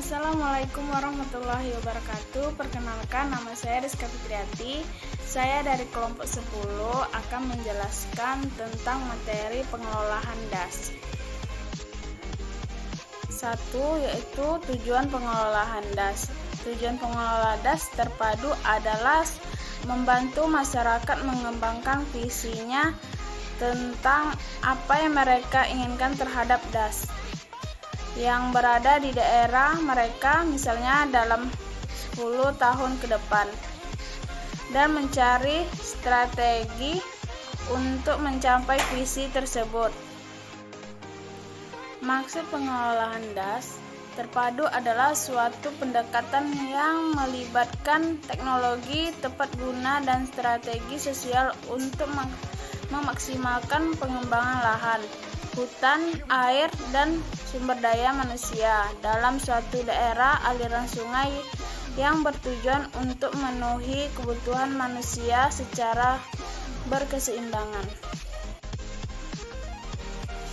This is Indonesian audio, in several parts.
Assalamualaikum warahmatullahi wabarakatuh. Perkenalkan, nama saya Rizka Fitriati. Saya dari kelompok 10 akan menjelaskan tentang materi pengelolaan DAS. 1. Yaitu tujuan pengelolaan DAS. Tujuan pengelola DAS terpadu adalah membantu masyarakat mengembangkan visinya tentang apa yang mereka inginkan terhadap DAS yang berada di daerah mereka, misalnya dalam 10 tahun ke depan, dan mencari strategi untuk mencapai visi tersebut. Maksud pengelolaan DAS terpadu adalah suatu pendekatan yang melibatkan teknologi tepat guna dan strategi sosial untuk memaksimalkan pengembangan lahan, hutan, air, dan sumber daya manusia dalam suatu daerah aliran sungai yang bertujuan untuk memenuhi kebutuhan manusia secara berkeseimbangan.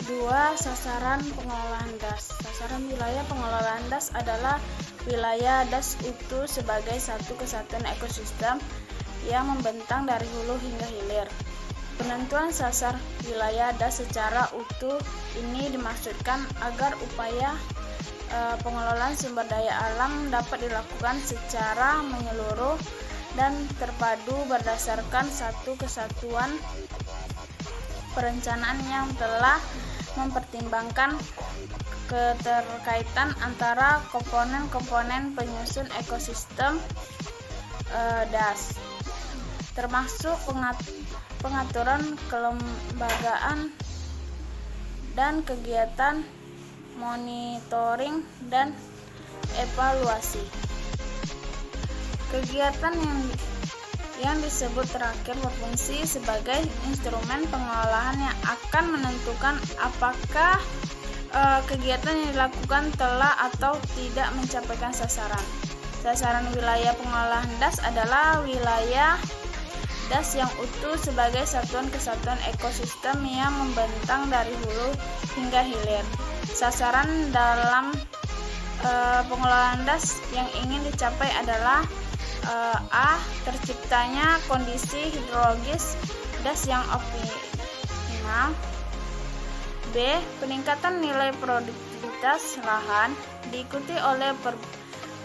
2. Sasaran pengelolaan DAS. Sasaran wilayah pengelolaan DAS adalah wilayah DAS utuh sebagai satu kesatuan ekosistem yang membentang dari hulu hingga hilir. Penentuan sasar wilayah DAS secara utuh ini dimaksudkan agar upaya pengelolaan sumber daya alam dapat dilakukan secara menyeluruh dan terpadu berdasarkan satu kesatuan perencanaan yang telah mempertimbangkan keterkaitan antara komponen-komponen penyusun ekosistem DAS, termasuk pengaturan kelembagaan dan kegiatan monitoring dan evaluasi. Kegiatan yang disebut terakhir berfungsi sebagai instrumen pengelolaan yang akan menentukan apakah kegiatan yang dilakukan telah atau tidak mencapaikan sasaran. Sasaran wilayah pengelolaan DAS adalah wilayah DAS yang utuh sebagai satuan kesatuan ekosistem yang membentang dari hulu hingga hilir. Sasaran dalam pengelolaan DAS yang ingin dicapai adalah A. Terciptanya kondisi hidrologis DAS yang optimal. B. Peningkatan nilai produktivitas lahan diikuti oleh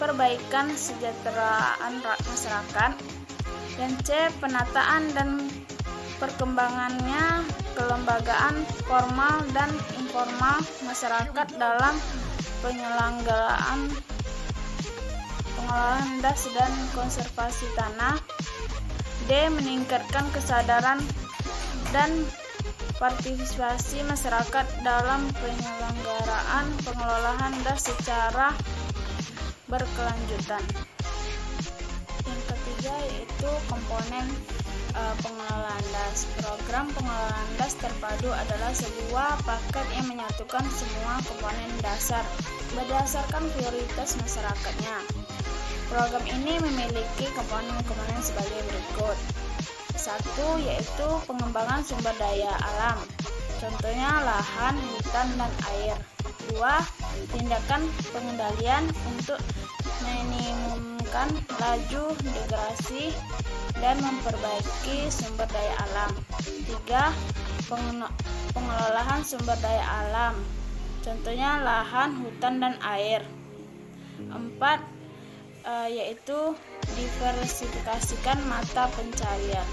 perbaikan kesejahteraan masyarakat. Dan C. Penataan dan perkembangannya kelembagaan formal dan informal masyarakat dalam penyelenggaraan pengelolaan DAS dan konservasi tanah. D. Meningkatkan kesadaran dan partisipasi masyarakat dalam penyelenggaraan pengelolaan DAS secara berkelanjutan. Yang ketiga yaitu komponen pengelolaan DAS. Program pengelolaan DAS terpadu adalah sebuah paket yang menyatukan semua komponen dasar berdasarkan prioritas masyarakatnya. Program ini memiliki komponen-komponen sebagai berikut. 1. Yaitu pengembangan sumber daya alam, contohnya lahan, hutan, dan air. 2. Tindakan pengendalian untuk minimumkan laju degradasi dan memperbaiki sumber daya alam. 3. Pengelolaan sumber daya alam, contohnya lahan, hutan, dan air. 4. Yaitu diversifikasikan mata pencarian.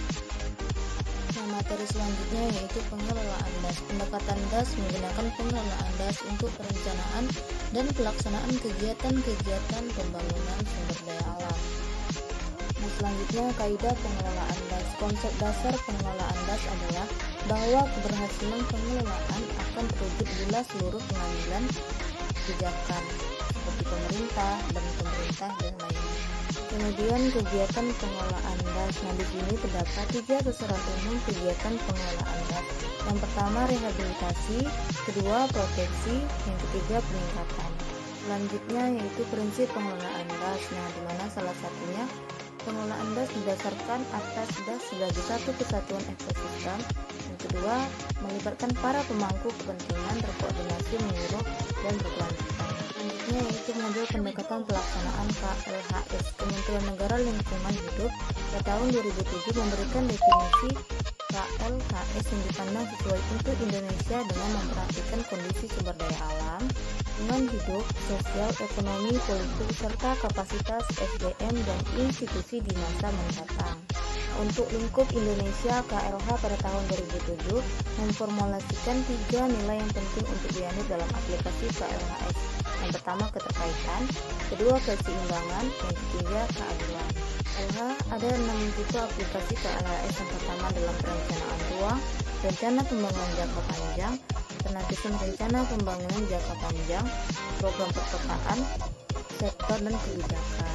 Materi selanjutnya yaitu pengelolaan DAS. Pendekatan DAS menggunakan pengelolaan DAS untuk perencanaan dan pelaksanaan kegiatan-kegiatan pembangunan sumber daya alam. Selanjutnya, kaidah pengelolaan DAS. Konsep dasar pengelolaan DAS adalah bahwa keberhasilan pengelolaan akan terwujud bila seluruh pengambilan kebijakan seperti pemerintah dan lainnya. Kemudian kegiatan pengelolaan DAS. Di sini terdapat 3 sasaran umum kegiatan pengelolaan DAS. Yang pertama rehabilitasi, kedua proteksi, yang ketiga peningkatan. Selanjutnya yaitu prinsip pengelolaan DAS. Di mana salah satunya pengelolaan DAS didasarkan atas DAS sebagai satu kesatuan ekosistem. Yang kedua, melibatkan para pemangku kepentingan, terkoordinasi, menyeluruh, dan berkelanjutan. Selanjutnya selanjutnya yaitu mengambil pendekatan pelaksanaan KLHS. Kementerian Negara Lingkungan Hidup pada tahun 2007 memberikan definisi KLHS yang dipandang sesuai untuk Indonesia dengan memperhatikan kondisi sumber daya alam, lingkungan hidup, sosial, ekonomi, politik, serta kapasitas SDM dan institusi di masa mendatang. Untuk lingkup Indonesia, KLH pada tahun 2007 memformulasikan 3 nilai yang penting untuk dianut dalam aplikasi KLHS. Yang pertama keterkaitan, kedua keseimbangan, dan ketiga keadilan. KLH ada 6 tipe aplikasi KLHS. Yang pertama dalam perencanaan ruang, rencana pembangunan jangka panjang, penagihan rencana pembangunan jangka panjang, program perkotaan, sektor dan kebijakan.